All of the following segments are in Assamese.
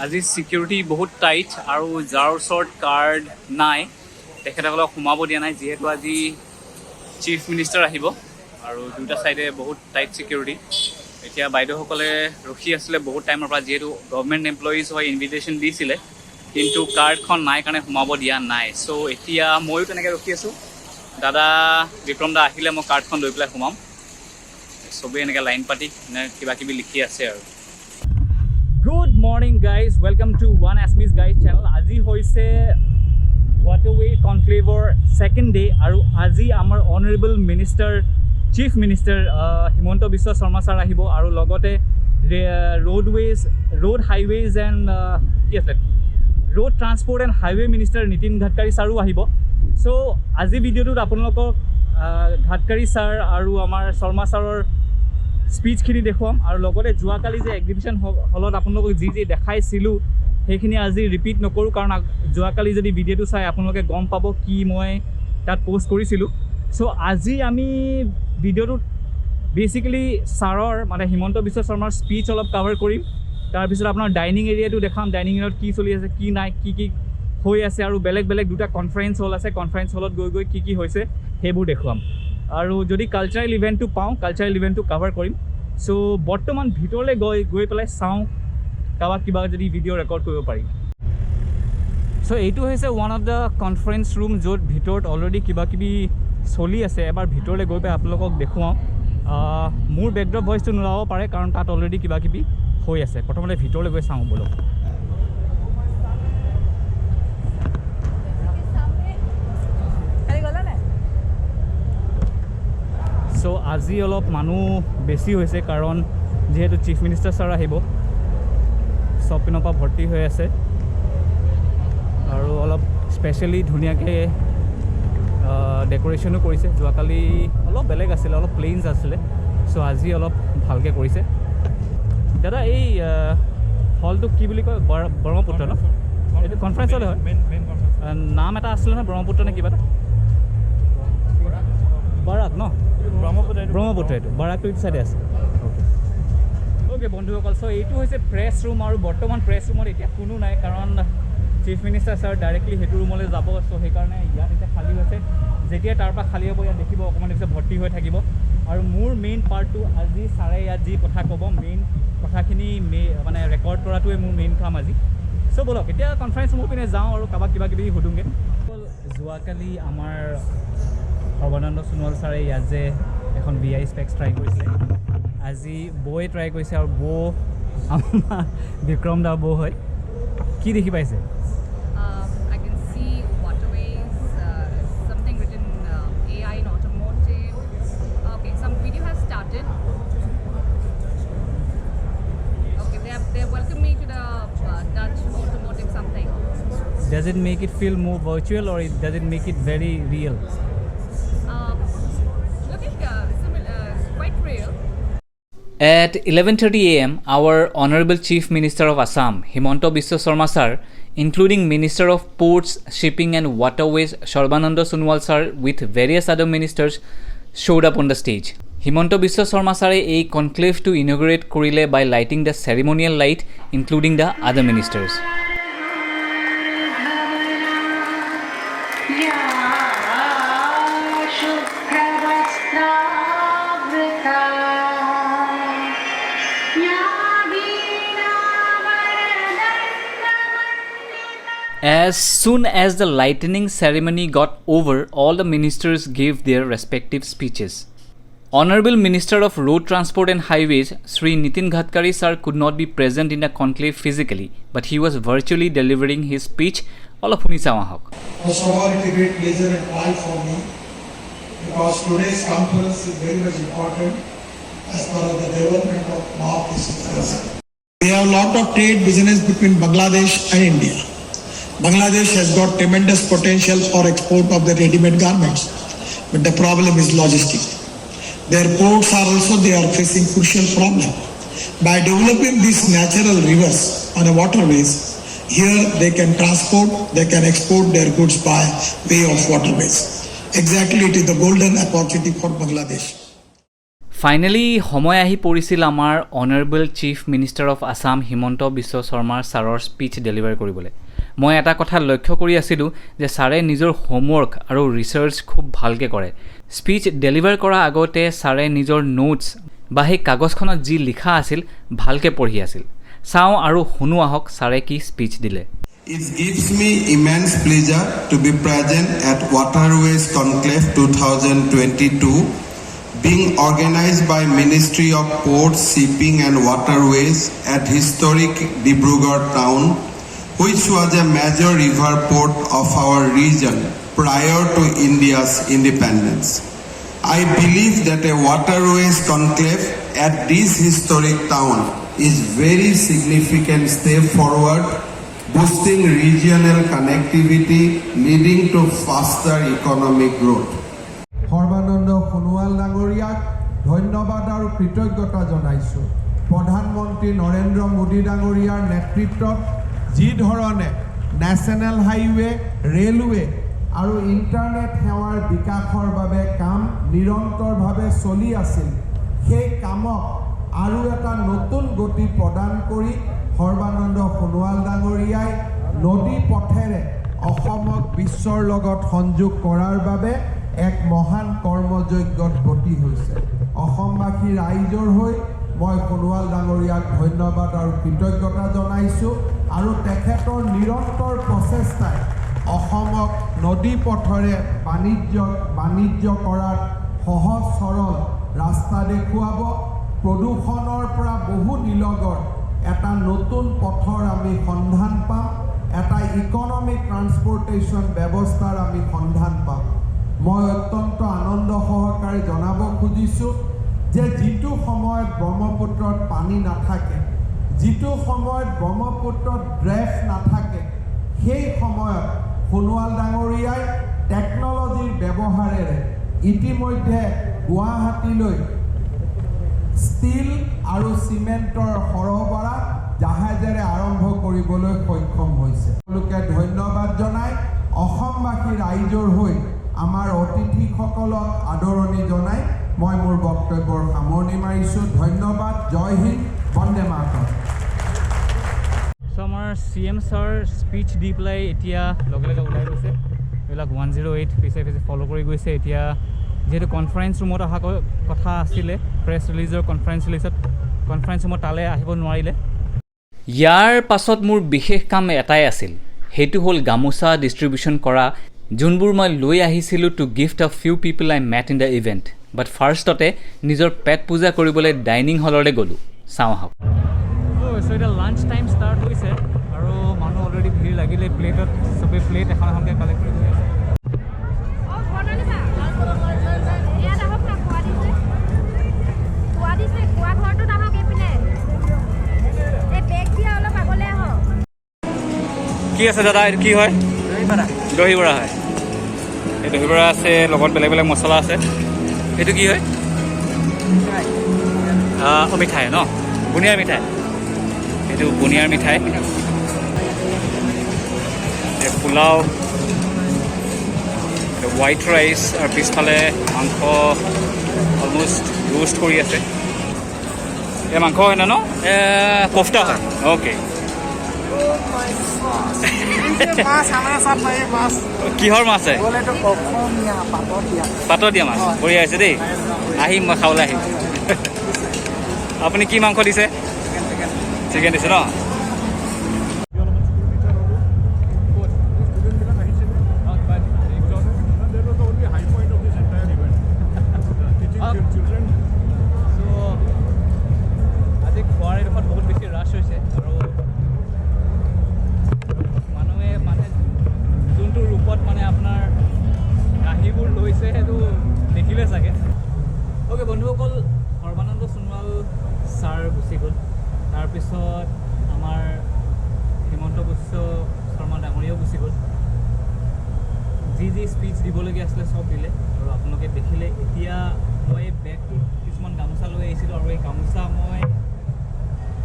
আজি সিকিউৰিটি বহুত টাইট আৰু যাৰ ওচৰত কাৰ্ড নাই তেখেতসকলক সোমাব দিয়া নাই যিহেতু আজি চিফ মিনিষ্টাৰ আহিব আৰু দুটা সাইডে বহুত টাইট সিকিউৰিটি এতিয়া বাইদেউসকলে ৰখি আছিলে বহুত টাইমৰ পৰা যেহেতু গভৰ্ণমেণ্ট এমপ্লয়িজ হয় ইনভিটেশ্যন দিছিলে কিন্তু কাৰ্ডখন নাই কাৰণে সোমাব দিয়া নাই সো এতিয়া ময়ো তেনেকৈ ৰখি আছোঁ দাদা বিক্ৰম দা আহিলে মই কাৰ্ডখন লৈ পেলাই সোমাম সবেই এনেকৈ লাইন পাতি কিবা কিবি লিখি আছে আৰু Good morning guys, welcome to One Assamese Guys channel. Aji hoise waterway conclave second day aru aji amar honourable minister chief minister Himanta Biswa Sarma sir ahibo aru logote roadways road highways and yes road transport and highway minister Nitin Gadkari sir ahibo so aji video tut apunalokok Gadkari sir aru amar Sarma sir speech খিনি দেখুৱাম আৰু লগতে যোৱাকালি যে এক্সিবিশন হলত আপোনালোকক যি দেখাইছিলোঁ সেইখিনি আজি ৰিপিট নকৰোঁ কাৰণ যোৱাকালি যদি ভিডিঅ'টো চাই আপোনালোকে গম পাব কি মই তাত পোষ্ট কৰিছিলোঁ সো আজি আমি ভিডিঅ'টোত বেসিক্যালি ছাৰৰ মানে হিমন্ত বিশ্ব শৰ্মাৰ স্পিচ অলপ কভাৰ কৰিম তাৰপিছত আপোনাৰ ডাইনিং এৰিয়াটো দেখাম ডাইনিং এৰিয়াত কি চলি আছে কি নাই কি হৈ আছে আৰু বেলেগ বেলেগ দুটা কনফাৰেন্স হল আছে কনফাৰেন্স হলত গৈ কি হৈছে সেইবোৰ দেখুৱাম আৰু যদি কালচাৰেল ইভেন্টটো পাওঁ কালচাৰেল ইভেন্টটো কভাৰ কৰিম সো বৰ্তমান ভিতৰলৈ গৈ পেলাই চাওঁ কাবাক কিবা যদি ভিডিঅ' ৰেকৰ্ড কৰিব পাৰি সো এইটো হৈছে one of the conference room য'ত ভিতৰত অলৰেডি কিবা কিবি চলি আছে এবাৰ ভিতৰলৈ গৈ পেলাই আপোনালোকক দেখুৱাওঁ মোৰ বেকড্ৰপ ভইচটো নোলাব পাৰে কাৰণ তাত অলৰেডি কিবা কিবি হৈ আছে প্ৰথমতে ভিতৰলৈ গৈ চাওঁ বলক সো আজি অলপ মানুহ বেছি হৈছে কাৰণ যেহেতু চিফ মিনিষ্টাৰ ছাৰ আহিব সব পিনৰ পৰা ভৰ্তি হৈ আছে আৰু অলপ স্পেচিয়েলি ধুনীয়াকৈ ডেকৰেশ্যনো কৰিছে যোৱাকালি অলপ বেলেগ আছিলে অলপ প্লেইনছ আছিলে সো আজি অলপ ভালকৈ কৰিছে দাদা এই হলটোক কি বুলি কয় ব্ৰহ্মপুত্ৰ ন এইটো কনফাৰেন্স হল হয় নাম এটা আছিলে নহয় ব্ৰহ্মপুত্ৰ নে কিবা এটা বাৰাক ন ব্ৰহ্মপুত্ৰ এইটো বাৰাকটো এইটো চাইডে আছে অ'কে বন্ধুসকল সো এইটো হৈছে প্ৰেছ ৰুম আৰু বৰ্তমান প্ৰেছ ৰুমত এতিয়া কোনো নাই কাৰণ চিফ মিনিষ্টাৰ ছাৰ ডাইৰেক্টলি সেইটো ৰুমলৈ যাব সো সেইকাৰণে ইয়াত এতিয়া খালী হৈছে যেতিয়া তাৰ পৰা খালী হ'ব ইয়াত দেখিব অকণমান পিছত ভৰ্তি হৈ থাকিব আৰু মোৰ মেইন পাৰ্টটো আজি ছাৰে ইয়াত যি কথা ক'ব মেইন কথাখিনি মানে ৰেকৰ্ড কৰাটোৱে মোৰ মেইন কাম আজি সো বলক এতিয়া কনফাৰেন্স ৰুমৰ পিনে যাওঁ আৰু কাৰোবাক কিবা কিবি সুধোঁগৈ যোৱাকালি আমাৰ সৰ্বানন্দ সোণোৱাল ছাৰে ইয়াত যে এখন VI স্পেক্স ট্ৰাই কৰিছিলে আজি বৌয়ে ট্ৰাই কৰিছে আৰু বৌ আমাৰ বিক্ৰম দা বৌ হয় কি দেখি পাইছে I can see waterways, something written AI in automotive. Okay, some video has started. Okay, they welcome me to the Dutch automotive something. Does it make it feel more virtual or does it make it very real? At 11:30 a.m., our Honourable Chief Minister of Assam, Himanta Biswa Sarma sir, including Minister of Ports, Shipping and Waterways, Sarbananda Sonowal sir, with various other ministers, showed up on the stage. Himanta Biswa Sarma sir a conclave to inaugurate korile by lighting the ceremonial light, including the other ministers. As soon as the lightning ceremony got over, all the ministers gave their respective speeches. Honourable Minister of Road Transport and Highways, Sri Nitin Gadkari sir could not be present in the conclave physically, but he was virtually delivering his speech. All of Punisa Mahok. First of all, it's a great pleasure and pride for me because today's conference is very much important as far as the development of North-East is concerned. We have a lot of trade business between Bangladesh and India. Bangladesh has got tremendous potential for export of the ready-made garments, but the problem is logistics. Their ports are also they are facing crucial problem. By developing these natural rivers on the waterways, here they can transport, they can export their goods by way of waterways. Exactly, it is the golden opportunity for Bangladesh. Finally সময় আহি পৰিছিল আমাৰ honourable chief minister of Assam Himanta Biswa শৰ্মাৰ ছাৰৰ স্পীচ ডেলিভাৰ কৰিবলৈ মই এটা কথা লক্ষ্য কৰি আছিলোঁ যে ছাৰে নিজৰ হোমৱৰ্ক আৰু ৰিচাৰ্চ খুব ভালকৈ কৰে স্পীচ ডেলিভাৰ কৰাৰ আগতে ছাৰে নিজৰ নোটছ বা সেই কাগজখনত যি লিখা আছিল ভালকৈ পঢ়ি আছিল চাওঁ আৰু শুনো আহক ছাৰে কি স্পীচ দিলে It gives me immense pleasure to be present at Waterways Conclave 2022 being organized by Ministry of Ports, Shipping and Waterways at historic Dibrugarh town, which was a major river port of our region prior to India's independence. I believe that a waterways conclave at this historic town is very significant step forward, boosting regional connectivity, leading to faster economic growth. Sarbananda Sonowal ডাঙৰীয়াক ধন্যবাদ আৰু কৃতজ্ঞতা জনাইছোঁ প্ৰধানমন্ত্ৰী নৰেন্দ্ৰ মোদী ডাঙৰীয়াৰ নেতৃত্বত যি ধৰণে নেশ্যনেল হাইৱে ৰেলৱে আৰু ইণ্টাৰনেট সেৱাৰ বিকাশৰ বাবে কাম নিৰন্তৰভাৱে চলি আছিল সেই কামক আৰু এটা নতুন গতি প্ৰদান কৰি সৰ্বানন্দ সোণোৱাল ডাঙৰীয়াই নদী পথেৰে অসমক বিশ্বৰ লগত সংযোগ কৰাৰ বাবে এক মহান কৰ্মযজ্ঞত গতি হৈছে অসমবাসী ৰাইজৰ হৈ মই সোণোৱাল ডাঙৰীয়াক ধন্যবাদ আৰু কৃতজ্ঞতা জনাইছোঁ আৰু তেখেতৰ নিৰন্তৰ প্ৰচেষ্টাই অসমক নদী পথেৰে বাণিজ্য কৰাত সহজ সৰল ৰাস্তা দেখুৱাব প্ৰদূষণৰ পৰা বহু নিলগৰ এটা নতুন পথৰ আমি সন্ধান পাম এটা ইকনমিক ট্ৰান্সপৰ্টেশ্যন ব্যৱস্থাৰ আমি সন্ধান পাম মই অত্যন্ত আনন্দ সহকাৰে জনাব খুজিছোঁ যে যিটো সময়ত ব্ৰহ্মপুত্ৰত পানী নাথাকে যিটো সময়ত ব্ৰহ্মপুত্ৰত ড্ৰেফ নাথাকে সেই সময়ত সোণোৱাল ডাঙৰীয়াই টেকন'লজিৰ ব্যৱহাৰেৰে ইতিমধ্যে গুৱাহাটীলৈ ষ্টীল আৰু চিমেণ্টৰ সৰবৰাহ জাহাজেৰে আৰম্ভ কৰিবলৈ সক্ষম হৈছে তেওঁলোকে ধন্যবাদ জনাই অসমবাসী ৰাইজৰ হৈ আমাৰ অতিথিসকলক আদৰণি জনাই মই মোৰ বক্তব্যৰ সামৰণি মাৰিছোঁ ধন্যবাদ জয় হিন্দ বন্দে মাতৰম চ' আমাৰ চি এম ছাৰ স্পীচ দি পেলাই এতিয়া লগে লগে ওলাই গৈছে এইবিলাক 108 পিছে পিছে ফ'ল' কৰি গৈছে এতিয়া যিহেতু কনফাৰেঞ্চ ৰুমত অহা কথা আছিলে প্ৰেছ ৰিলিজৰ কনফাৰেঞ্চ ৰুমত তালৈ আহিব নোৱাৰিলে ইয়াৰ পাছত মোৰ বিশেষ কাম এটাই আছিল সেইটো হ'ল গামোচা ডিষ্ট্ৰিবিউশ্যন কৰা যোনবোৰ মই লৈ আহিছিলোঁ to gift a few people I met in the event but ফাৰ্ষ্টতে নিজৰ পেট পূজা কৰিবলৈ ডাইনিং হললৈ গ'লোঁ চাওঁ আহক চ' এতিয়া লাঞ্চ টাইম ষ্টাৰ্ট হৈছে আৰু মানুহ অলৰেডি ভিৰ লাগিলে প্লেটত চবেই প্লেট এখন এখনকৈ কালেক্ট কৰি আছে কি আছে দাদা এইটো কি হয় দহি বৰা হয় এই দহি বৰা আছে লগত বেলেগ বেলেগ মছলা আছে এইটো কি হয় মিঠাই ন বুনিয়াৰ মিঠাই এইটো বুনিয়াৰ মিঠাই পোলাও হোৱাইট ৰাইচ আৰু পিছফালে মাংস অলমষ্ট ৰোষ্ট কৰি আছে এই মাংস হয় ন কোফটা হয় অ'কে কিহৰ মাছ হয় পাতত দিয়া মাছ বঢ়িয়া আছে দেই আহিম মই খাবলৈ আহিম আপুনি কি মাংস দিছে চিকেন দিছে ন আজি খোৱাৰ এইডোখৰত বহুত বেছি ৰাছ হৈছে আৰু যোনটো ৰূপত মানে আপোনাৰ কাঁহীবোৰ লৈছে সেইটো দেখিলে চাগে অ'কে বন্ধুসকল সৰ্বানন্দ সোণোৱাল ছাৰ গুচি গ'ল তাৰপিছত আমাৰ হিমন্ত বিশ্ব শৰ্মা ডাঙৰীয়াও গুচি গ'ল যি স্পীচ দিবলগীয়া আছিলে চব দিলে আৰু আপোনালোকে দেখিলে এতিয়া মই বেগটোত কিছুমান গামোচা লৈ আহিছিলোঁ আৰু এই গামোচা মই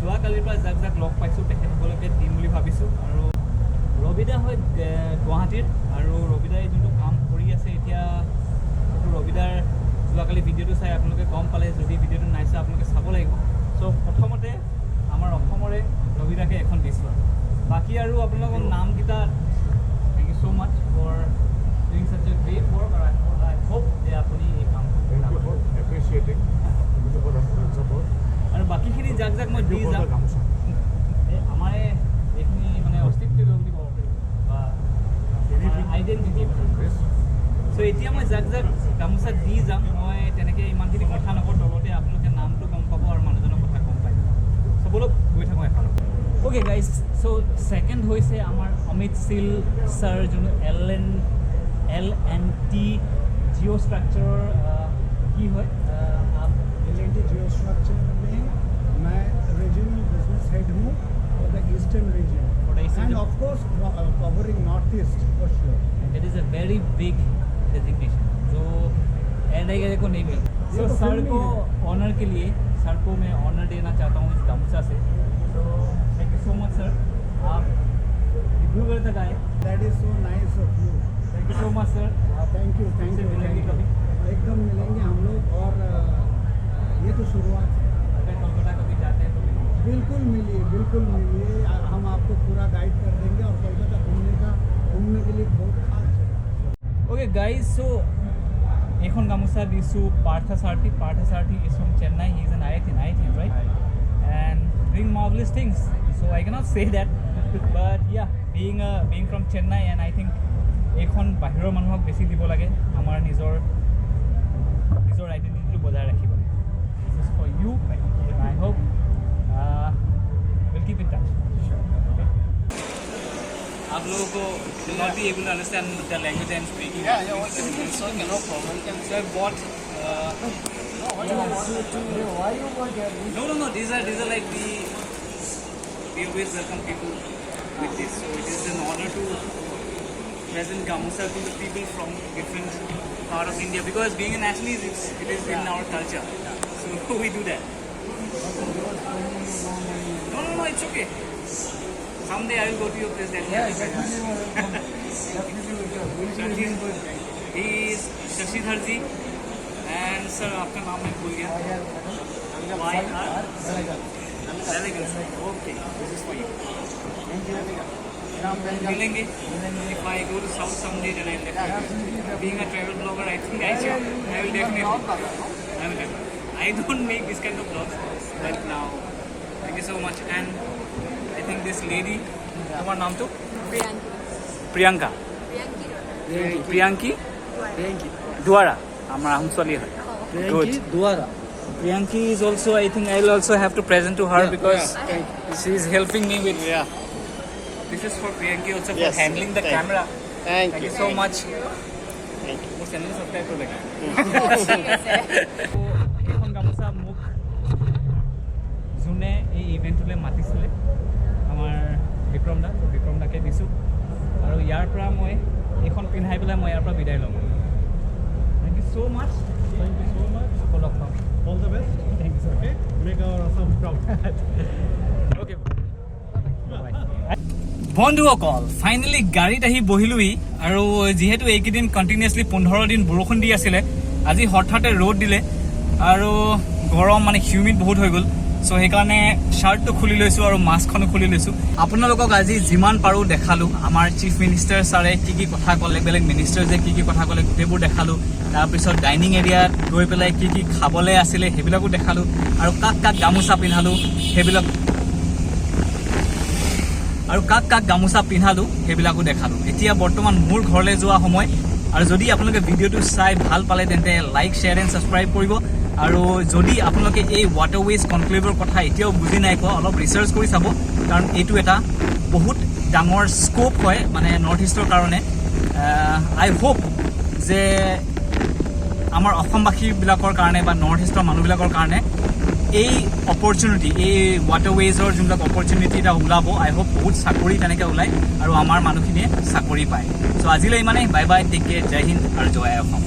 যোৱাকালিৰ পৰা যাক লগ পাইছোঁ তেখেতসকলকে দিম বুলি ভাবিছোঁ আৰু ৰবিদা হয় গুৱাহাটীৰ আৰু ৰবিদাই যোনটো কাম কৰি আছে এতিয়া সেইটো ৰবিদাৰ যোৱাকালি ভিডিঅ'টো চাই আপোনালোকে গম পালে যদি ভিডিঅ'টো নাই চাই আপোনালোকে চাব লাগিব চ' প্ৰথমতে আমাৰ অসমৰে ৰবিদাকে এখন দিছোঁ বাকী আৰু আপোনালোকৰ নামকেইটা thank you so' much for doing such a great work আৰু আই হোপ যে আপুনি এই কামটো এপ্ৰিচিয়েটিং আৰু বাকীখিনি যাক যাক মই দি যাম আমাৰ এইখিনি মানে অস্তিত্ব বুলি ক'ব পাৰি বা আইডেণ্টিটি চ' এতিয়া মই যাক যাক গামোচা দি যাম মই তেনেকৈ ইমানখিনি কথা নকওঁ লগতে আপোনালোকে নামটো গম পাব আৰু মানুহজনৰ কথা গম পাই চ' বলক গৈ থাকোঁ এখন অ'কে গাইজ চ' ছেকেণ্ড হৈছে আমাৰ অমিত শীল ছাৰ যোনটো LNT জিঅ' ষ্ট্ৰাকচাৰৰ কি হয় LNT जियो स्ट्रक्चर में मैं रीजनल बिजनेस हेड हूँ for the eastern region end of course covering north east for sure that is a very big designation जो एड को नहीं मिली सो सर को ऑनर के लिए सर को मैं ऑनर देना चाहता हूँ इस गामूचा से तो thank you so much sir आप डिब्रूगढ़ तक आए that is so nice of you thank you so much sir thank you मिलेंगे कभी एकदम मिलेंगे हम लोग और ये तो शुरुआत है अगर कोलकाता कभी जाते हैं तो बिल्कुल मिलिए हम आपको पूरा गाइड कर देंगे और कोलकाता घूमने के लिए बहुत खास है ओके गाइज सो এখন গামোচা দিছোঁ পাৰ্থ সাৰথি is from Chennai. He is an IIT, right? And doing marvelous things. So I cannot say that, but yeah, being from Chennai, and I think এখন বাহিৰৰ মানুহক বেছি দিব লাগে আমাৰ নিজৰ আইডেণ্টিটিটো বজাই ৰাখিব লাগে. This is for you, and I hope we'll keep in touch. Okay? आप लोगों को not be able to understand the language I'm speaking. Yeah, okay, no problem. So I bought. why you want that? No. These are like we always welcome people with this. So it is an honor to present gamusa to the people from different part of India because being a nationalist, it is in our culture. So we do that. No, it's okay. Someday I will go to your place. Definitely. He is Shashidhar ji. And sir, आपका नाम मैं भूल गया. Elegance. Okay, this is for you. मिलेंगे. If I go to South someday, then I'll definitely. Being a travel blogger, I think I will definitely. I don't make this kind of vlogs, but now, thank you so much. And I think this lady, তোমার নাম তো? প্রিয়াঙ্কা. প্রিয়াঙ্কি দুয়ারা. আমার আহম ছোৱালী হয়. Good. Priyanki is also, I think I will also have to present to her because she is helping me with. Yeah. This is for Priyanki also for handling the camera. Thank you so much. Thank you. মোৰ চেনেল সাবস্ক্ৰাইব কৰিব লাগে. এখন গামোচা মোক যোনে এই ইভেণ্টটোলৈ মাতিছিলে আমাৰ বিক্ৰম দাকে দিছোঁ আৰু ইয়াৰ পৰা মই এইখন পিন্ধাই পেলাই মই ইয়াৰ পৰা বিদায় ল'ম. Thank you so much. আকৌ লগ পাম. All the best. Thank you so much. Make our Assam proud. Okay. বন্ধুসকল ফাইনেলি গাড়ীত আহি বহিলোহি আৰু যিহেতু এইকেইদিন কণ্টিনিউৱাছলি 15 দিন বৰষুণ দি আছিলে আজি হঠাতে ৰ'দ দিলে আৰু গৰম মানে হিউমিড বহুত হৈ গ'ল চ' সেইকাৰণে শ্বাৰ্টটো খুলি লৈছোঁ আৰু মাস্কখনো খুলি লৈছোঁ. আপোনালোকক আজি যিমান পাৰোঁ দেখালোঁ আমাৰ চিফ মিনিষ্টাৰ ছাৰে কি কি কথা ক'লে বেলেগ মিনিষ্টাৰ যে কি কি কথা ক'লে গোটেইবোৰ দেখালোঁ. তাৰপিছত ডাইনিং এৰিয়াত গৈ পেলাই কি কি খাবলৈ আছিলে সেইবিলাকো দেখালোঁ আৰু কাক গামোচা পিন্ধালোঁ সেইবিলাকো দেখালোঁ. এতিয়া বৰ্তমান মোৰ ঘৰলৈ যোৱা সময় আৰু যদি আপোনালোকে ভিডিঅ'টো চাই ভাল পালে তেন্তে লাইক শ্বেয়াৰ এণ্ড ছাবস্ক্ৰাইব কৰিব আৰু যদি আপোনালোকে এই waterways conclave কথা এতিয়াও বুজি নাই পোৱা অলপ ৰিচাৰ্চ কৰি চাব কাৰণ এইটো এটা বহুত ডাঙৰ স্কোপ হয় মানে নৰ্থ ইষ্টৰ কাৰণে. আই হোপ যে আমাৰ অসমবাসীবিলাকৰ কাৰণে বা নৰ্থ ইষ্টৰ মানুহবিলাকৰ কাৰণে এই অপৰচুনিটি এই waterwaysৰ যোনবিলাক অপৰচুনিটি এটা ওলাব. আই হোপ বহুত চাকৰি তেনেকৈ ওলায় আৰু আমাৰ মানুহখিনিয়ে চাকৰি পায়. চ' আজিলৈ ইমানেই. বাই বাই, টেক কেয়াৰ, জয় হিন্দ আৰু জয় অসম.